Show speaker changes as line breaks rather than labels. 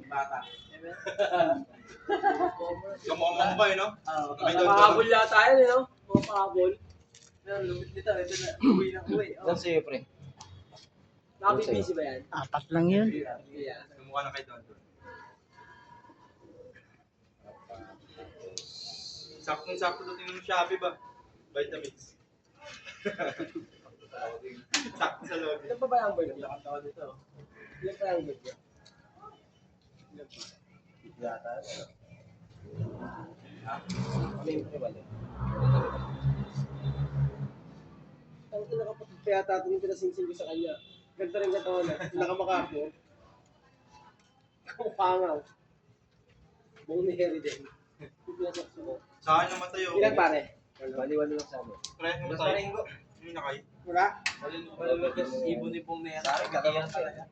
Bata.
Kamukha ba yun, no?
Makahabol yata yun, no? Makahabol. Lumit nito, ito na. Uwi na uwi.
Yan sa'yo, pre.
Nakapipisi ba yan?
4 lang yun.
Kamukha na kay Don. Saktong-sakto dating ng Shopee ba? Vitamins. Sakto sa loob.
Ilan pa ba yung bird? Nakatawa dito. Ilan pa yung bird?
Yata. Ano yung pre balik?
Ang ito nakapatid kaya tatin yung pinasingsing ko sa kanya. Ganda rin katawan na. Nakamakako. Kamupangaw. Buong ni Harry din.
Sa akin namatay ako.
Ilan pare?
Baliwalo lang sa amin.
Pre, namatay. Yung nakay.
Wala?
Malulog yung ibon-ibong na yan. Sa akin, kakaroon talaga.